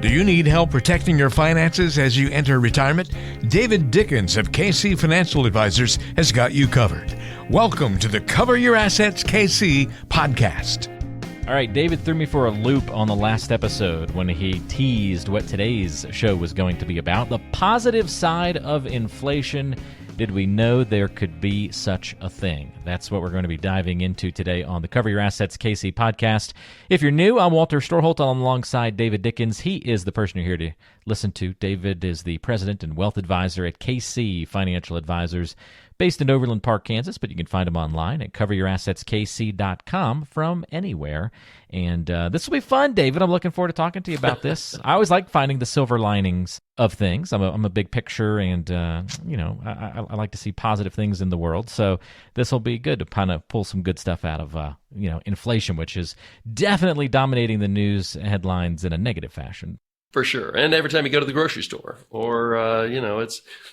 Do you need help protecting your finances as you enter retirement? David Dickens of KC Financial Advisors has got you covered. Welcome to the Cover Your Assets KC podcast. All right, David threw me for a loop on the last episode when he teased what today's show was going to be about, the positive side of inflation. Did we know there could be such a thing? That's what we're going to be diving into today on the Cover Your Assets KC podcast. If you're new, I'm Walter Storholt. I'm alongside David Dickens. He is the person you're here to listen to. David is the president and wealth advisor at KC Financial Advisors, based in Overland Park, Kansas, but you can find him online at coveryourassetskc.com from anywhere. And this will be fun, David. I'm looking forward to talking to you about this. I always like finding the silver linings of things. I'm a big picture, and I like to see positive things in the world. So this will be good to kind of pull some good stuff out of inflation, which is definitely dominating the news headlines in a negative fashion. For sure. And every time you go to the grocery store or,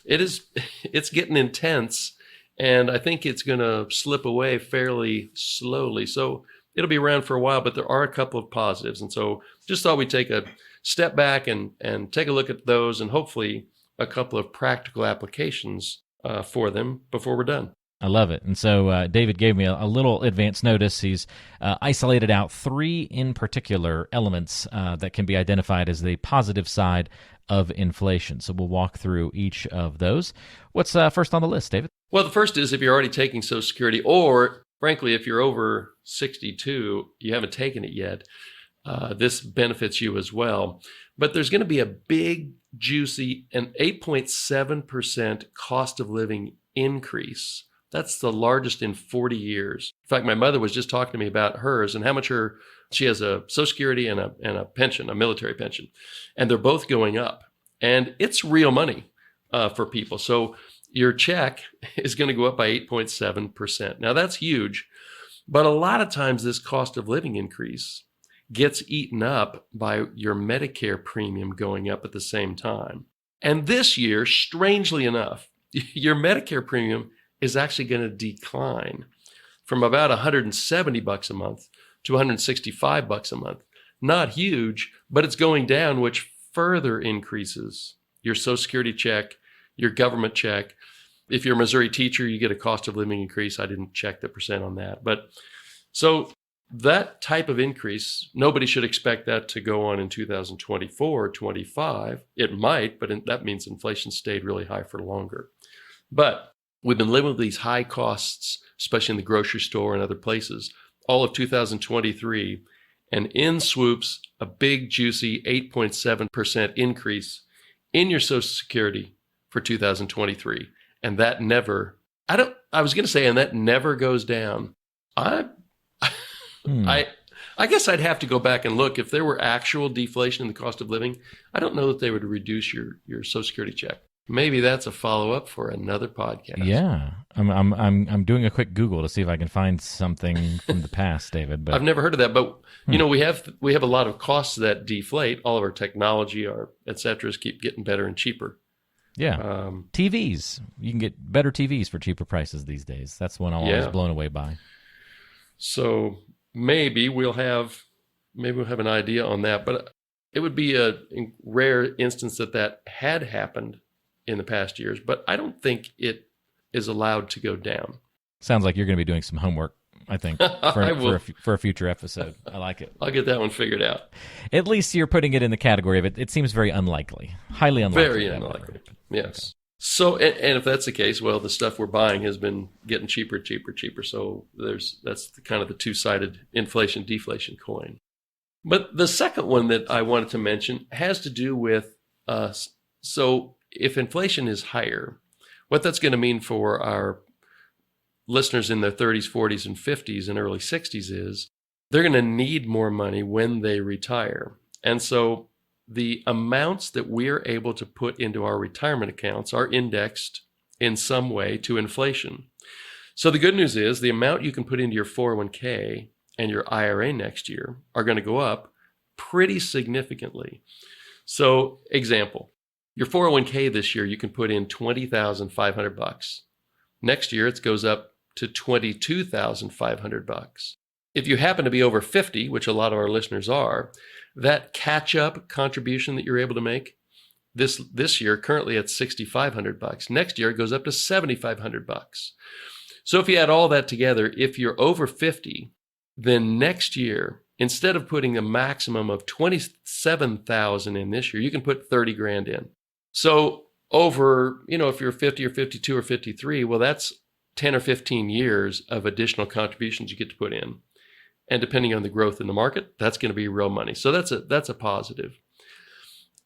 it's getting intense, and I think it's going to slip away fairly slowly. So it'll be around for a while, but there are a couple of positives. And so just thought we'd take a step back and take a look at those, and hopefully a couple of practical applications for them before we're done. I love it. And so David gave me a little advance notice. He's isolated out three in particular elements that can be identified as the positive side of inflation. So we'll walk through each of those. What's first on the list, David? Well, the first is if you're already taking Social Security, or frankly, if you're over 62, you haven't taken it yet, this benefits you as well. But there's going to be a big, juicy, and 8.7% cost of living increase. That's the largest in 40 years. In fact, my mother was just talking to me about hers and how much she has a Social Security and a pension, a military pension, and they're both going up. And it's real money for people. So your check is going to go up by 8.7%. Now that's huge, but a lot of times this cost of living increase gets eaten up by your Medicare premium going up at the same time. And this year, strangely enough, your Medicare premium is actually going to decline from about $170 a month to $165 a month. Not huge, but it's going down, which further increases your Social Security check, your government check. If you're a Missouri teacher, you get a cost of living increase. I didn't check the percent on that. But so that type of increase, nobody should expect that to go on in 2024 or 25. It might, but that means inflation stayed really high for longer. But we've been living with these high costs, especially in the grocery store and other places, all of 2023. And in swoops, a big, juicy 8.7% increase in your Social Security for 2023. And that never goes down. I guess I'd have to go back and look. If there were actual deflation in the cost of living, I don't know that they would reduce your Social Security check. Maybe that's a follow-up for another podcast. Yeah, I'm doing a quick Google to see if I can find something from the past, David. But I've never heard of that. But we have a lot of costs that deflate. All of our technology, our et cetera, keep getting better and cheaper. Yeah, TVs. You can get better TVs for cheaper prices these days. That's one I'm always blown away by. So maybe we'll have an idea on that. But it would be a rare instance that had happened in the past years, but I don't think it is allowed to go down. Sounds like you're going to be doing some homework, I think, for a future episode. I like it. I'll get that one figured out. At least you're putting it in the category of it seems very unlikely, highly unlikely. Very unlikely, yes. Okay. So, and if that's the case, well, the stuff we're buying has been getting cheaper. So that's kind of the two-sided inflation-deflation coin. But the second one that I wanted to mention has to do with so if inflation is higher, what that's going to mean for our listeners in their 30s, 40s, and 50s and early 60s is they're going to need more money when they retire. And so the amounts that we're able to put into our retirement accounts are indexed in some way to inflation. So the good news is the amount you can put into your 401k and your IRA next year are going to go up pretty significantly. So example, your 401k this year, you can put in $20,500. Next year, it goes up to $22,500. If you happen to be over 50, which a lot of our listeners are, that catch-up contribution that you're able to make this year, currently at $6,500. Next year, it goes up to $7,500. So if you add all that together, if you're over 50, then next year, instead of putting a maximum of $27,000 in this year, you can put 30 grand in. So over, if you're 50 or 52 or 53, well, that's 10 or 15 years of additional contributions you get to put in. And depending on the growth in the market, that's going to be real money. So that's a positive.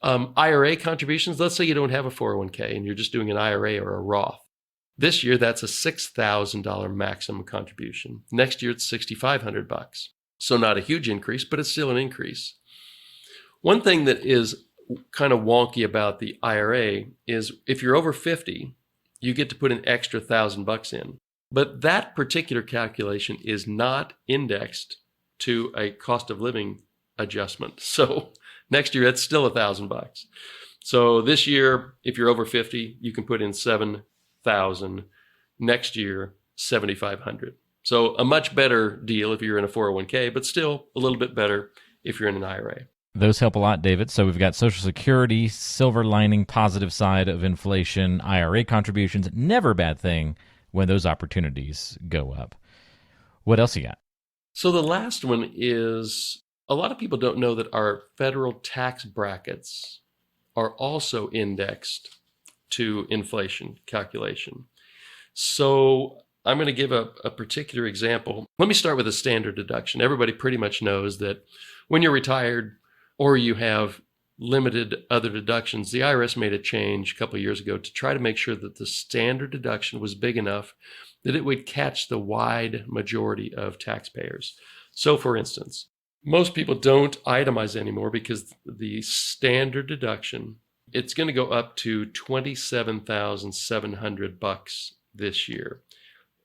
IRA contributions, let's say you don't have a 401k and you're just doing an IRA or a Roth. This year, that's a $6,000 maximum contribution. Next year, it's $6,500. So not a huge increase, but it's still an increase. One thing that is kind of wonky about the IRA is if you're over 50, you get to put an extra $1,000 in. But that particular calculation is not indexed to a cost of living adjustment. So next year, it's still $1,000. So this year, if you're over 50, you can put in $7,000. Next year, $7,500. So a much better deal if you're in a 401k, but still a little bit better if you're in an IRA. Those help a lot, David. So we've got Social Security, silver lining, positive side of inflation, IRA contributions, never a bad thing when those opportunities go up. What else you got? So the last one is, a lot of people don't know that our federal tax brackets are also indexed to inflation calculation. So I'm going to give a particular example. Let me start with a standard deduction. Everybody pretty much knows that when you're retired or you have limited other deductions, the IRS made a change a couple of years ago to try to make sure that the standard deduction was big enough that it would catch the wide majority of taxpayers. So for instance, most people don't itemize anymore because the standard deduction, it's going to go up to $27,700 this year.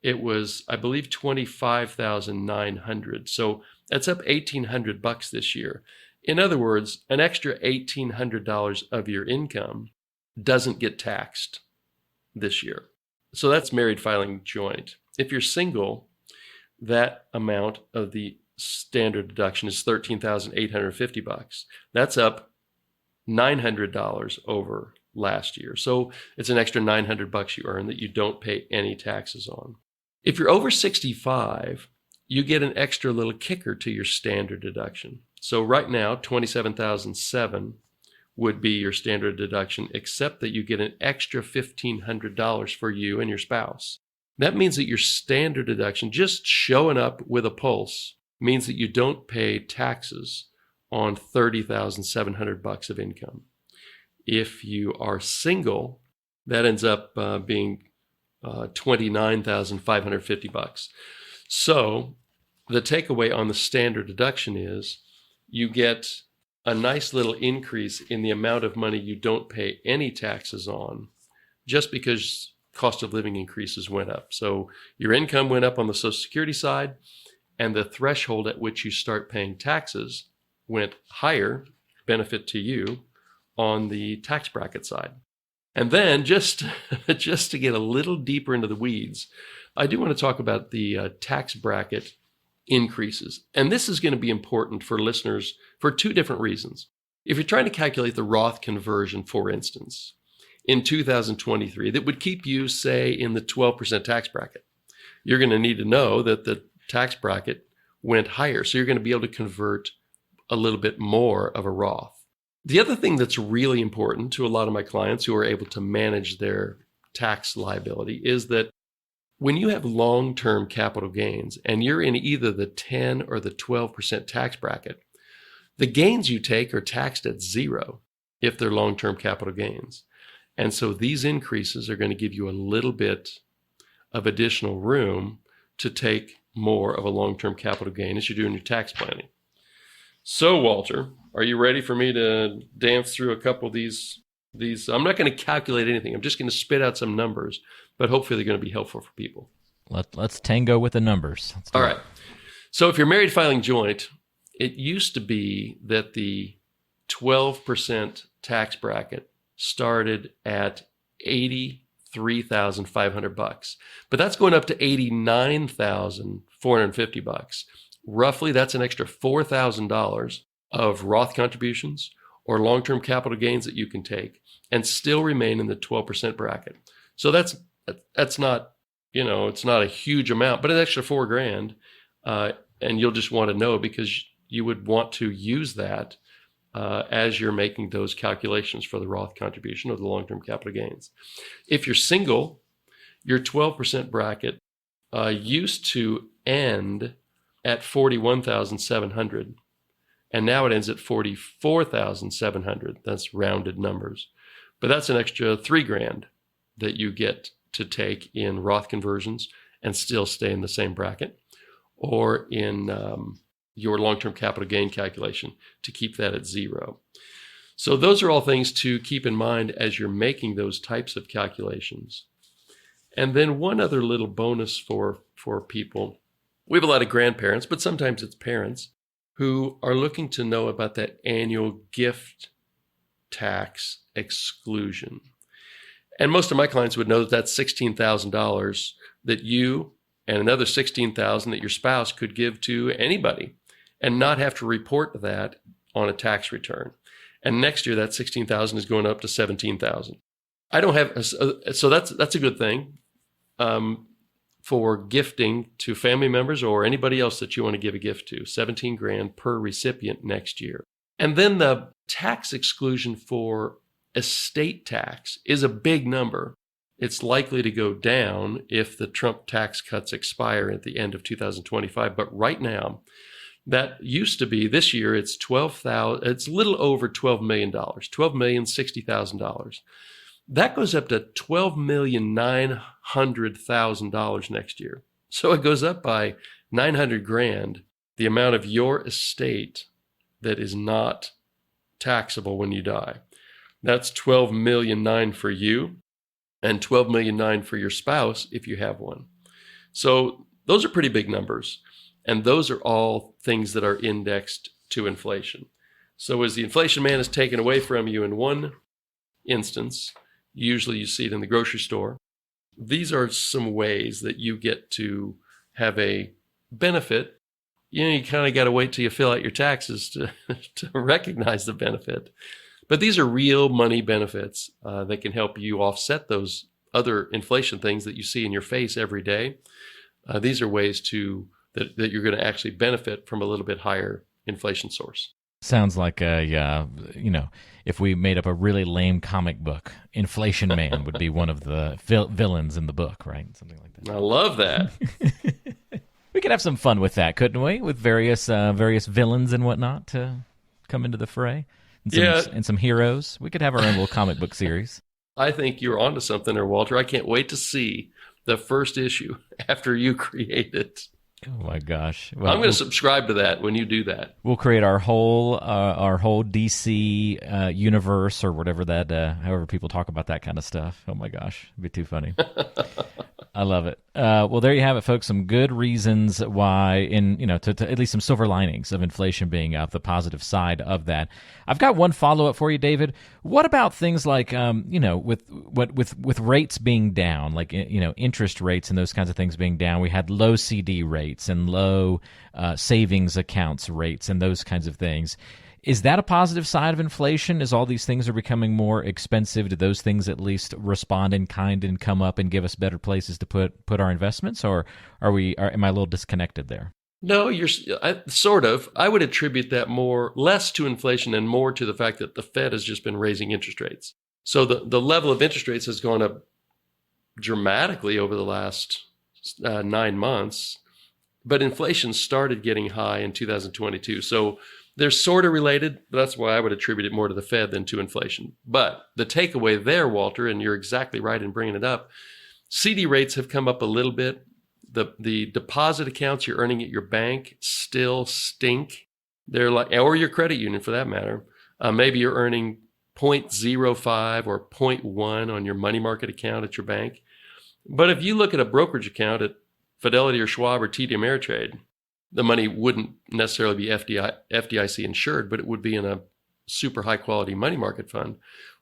It was, I believe, $25,900. So that's up $1,800 this year. In other words, an extra $1,800 of your income doesn't get taxed this year. So that's married filing joint. If you're single, that amount of the standard deduction is $13,850. That's up $900 over last year. So it's an extra $900 you earn that you don't pay any taxes on. If you're over 65, you get an extra little kicker to your standard deduction. So right now, $27,007 would be your standard deduction, except that you get an extra $1,500 for you and your spouse. That means that your standard deduction, just showing up with a pulse, means that you don't pay taxes on $30,700 of income. If you are single, that ends up being $29,550. So the takeaway on the standard deduction is you get a nice little increase in the amount of money you don't pay any taxes on just because cost of living increases went up. So your income went up on the Social Security side, and the threshold at which you start paying taxes went higher, benefit to you, on the tax bracket side. And then just to get a little deeper into the weeds, I do want to talk about the tax bracket increases. And this is going to be important for listeners for two different reasons. If you're trying to calculate the Roth conversion, for instance, in 2023, that would keep you, say, in the 12% tax bracket, you're going to need to know that the tax bracket went higher. So you're going to be able to convert a little bit more of a Roth. The other thing that's really important to a lot of my clients who are able to manage their tax liability is that when you have long-term capital gains and you're in either the 10 or the 12% tax bracket, the gains you take are taxed at zero if they're long-term capital gains. And so these increases are going to give you a little bit of additional room to take more of a long-term capital gain as you're doing your tax planning. So, Walter, are you ready for me to dance through a couple of these? I'm not going to calculate anything. I'm just going to spit out some numbers, but hopefully they're going to be helpful for people. Let's tango with the numbers. All right. So if you're married filing joint, it used to be that the 12% tax bracket started at $83,500, but that's going up to $89,450. Roughly, that's an extra $4,000 of Roth contributions or long-term capital gains that you can take and still remain in the 12% bracket. So that's not, it's not a huge amount, but an extra $4,000. And you'll just want to know because you would want to use that as you're making those calculations for the Roth contribution or the long-term capital gains. If you're single, your 12% bracket used to end at $41,700, and now it ends at $44,700. That's rounded numbers, but that's an extra $3,000 that you get to take in Roth conversions and still stay in the same bracket, or in your long-term capital gain calculation to keep that at zero. So those are all things to keep in mind as you're making those types of calculations. And then one other little bonus for people. We have a lot of grandparents, but sometimes it's parents who are looking to know about that annual gift tax exclusion. And most of my clients would know that that's $16,000 that you and another $16,000 that your spouse could give to anybody and not have to report that on a tax return. And next year, that $16,000 is going up to $17,000. I don't have, so that's a good thing for gifting to family members or anybody else that you want to give a gift to. $17,000 per recipient next year. And then the tax exclusion for estate tax is a big number. It's likely to go down if the Trump tax cuts expire at the end of 2025. But right now, that used to be, this year, it's it's a little over $12 million, $12,060,000. That goes up to $12,900,000 next year. So it goes up by $900,000, the amount of your estate that is not taxable when you die. That's $12,900,000 for you and $12,900,000 for your spouse if you have one. So those are pretty big numbers. And those are all things that are indexed to inflation. So as the inflation man is taken away from you in one instance, usually you see it in the grocery store, these are some ways that you get to have a benefit. You kind of got to wait till you fill out your taxes to recognize the benefit. But these are real money benefits that can help you offset those other inflation things that you see in your face every day. These are ways that you're going to actually benefit from a little bit higher inflation source. Sounds like if we made up a really lame comic book, Inflation Man would be one of the villains in the book, right? Something like that. I love that. We could have some fun with that, couldn't we? With various villains and whatnot to come into the fray, and some heroes. We could have our own little comic book series. I think you're onto something there, Walter. I can't wait to see the first issue after you create it. Oh my gosh! Well, I'm going to subscribe to that when you do that. We'll create our whole DC universe or whatever that. However, people talk about that kind of stuff. Oh my gosh, it'd be too funny. I love it. Well, there you have it, folks. Some good reasons why, to at least some silver linings of inflation being up, the positive side of that. I've got one follow up for you, David. What about things like, with rates being down, like interest rates and those kinds of things being down? We had low CD rates and low savings accounts rates and those kinds of things. Is that a positive side of inflation? As all these things are becoming more expensive, do those things at least respond in kind and come up and give us better places to put our investments, or am I a little disconnected there? No, sort of. I would attribute that less to inflation and more to the fact that the Fed has just been raising interest rates. So the level of interest rates has gone up dramatically over the last 9 months, but inflation started getting high in 2022. So they're sort of related, but that's why I would attribute it more to the Fed than to inflation. But the takeaway there, Walter, and you're exactly right in bringing it up, CD rates have come up a little bit. The deposit accounts you're earning at your bank still stink. They're or your credit union for that matter. Maybe you're earning 0.05 or 0.1 on your money market account at your bank. But if you look at a brokerage account at Fidelity or Schwab or TD Ameritrade, the money wouldn't necessarily be FDIC insured, but it would be in a super high quality money market fund.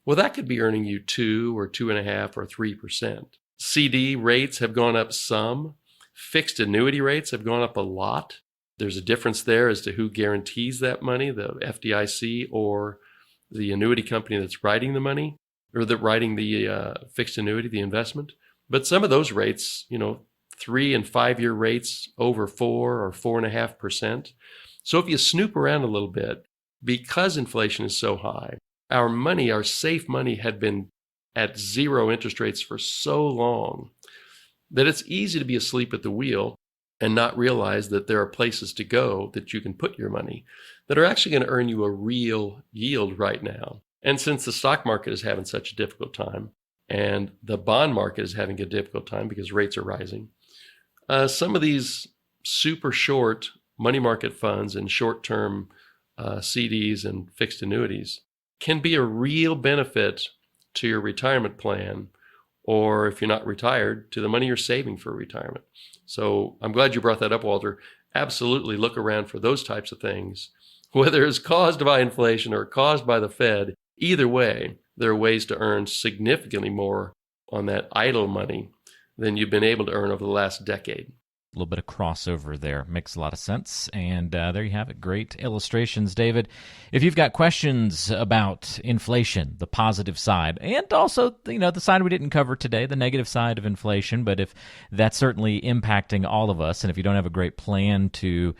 Well, that could be earning you 2 or 2.5 or 3%. CD rates have gone up some. Fixed annuity rates have gone up a lot. There's a difference there as to who guarantees that money, the FDIC or the annuity company that's writing the money, or writing the fixed annuity, the investment. But some of those rates, 3 and 5 year rates over 4 or 4.5%. So if you snoop around a little bit, because inflation is so high, our safe money had been at zero interest rates for so long that it's easy to be asleep at the wheel and not realize that there are places to go that you can put your money that are actually going to earn you a real yield right now. And since the stock market is having such a difficult time and the bond market is having a difficult time because rates are rising, some of these super short money market funds and short-term CDs and fixed annuities can be a real benefit to your retirement plan, or if you're not retired, to the money you're saving for retirement. So I'm glad you brought that up, Walter. Absolutely look around for those types of things. Whether it's caused by inflation or caused by the Fed, either way, there are ways to earn significantly more on that idle money than you've been able to earn over the last decade. A little bit of crossover there. Makes a lot of sense. And there you have it. Great illustrations, David. If you've got questions about inflation, the positive side, and also, the side we didn't cover today, the negative side of inflation, but if that's certainly impacting all of us, and if you don't have a great plan to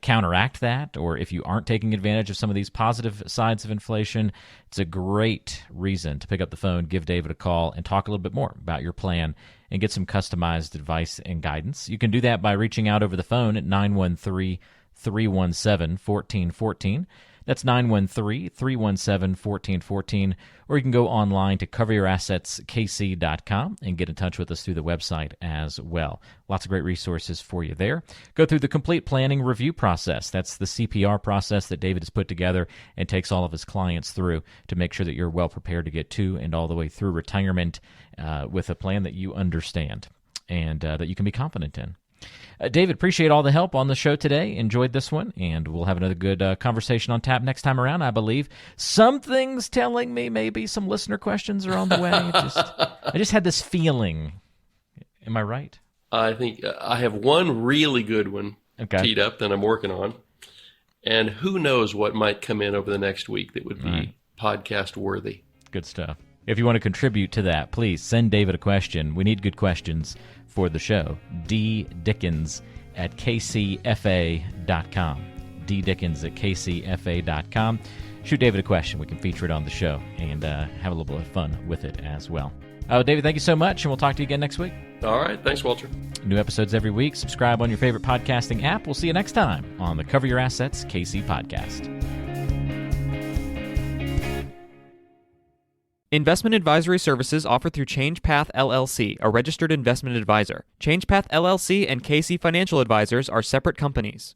counteract that, or if you aren't taking advantage of some of these positive sides of inflation, it's a great reason to pick up the phone, give David a call, and talk a little bit more about your plan and get some customized advice and guidance. You can do that by reaching out over the phone at 913-317-1414. That's 913-317-1414. Or you can go online to coveryourassetskc.com and get in touch with us through the website as well. Lots of great resources for you there. Go through the complete planning review process. That's the CPR process that David has put together and takes all of his clients through to make sure that you're well prepared to get to and all the way through retirement with a plan that you understand and that you can be confident in. David, appreciate all the help on the show today. Enjoyed this one, and we'll have another good conversation on tap next time around, I believe. Something's telling me maybe some listener questions are on the way. I just had this feeling. Am I right? I think I have one really good one teed up that I'm working on, and who knows what might come in over the next week that would be podcast worthy. Good stuff. If you want to contribute to that, please send David a question. We need good questions for the show. ddickens@kcfa.com. ddickens@kcfa.com. Shoot David a question. We can feature it on the show and have a little bit of fun with it as well. David, thank you so much, and we'll talk to you again next week. All right. Thanks, Walter. New episodes every week. Subscribe on your favorite podcasting app. We'll see you next time on the Cover Your Assets KC Podcast. Investment advisory services offered through ChangePath LLC, a registered investment advisor. ChangePath LLC and KC Financial Advisors are separate companies.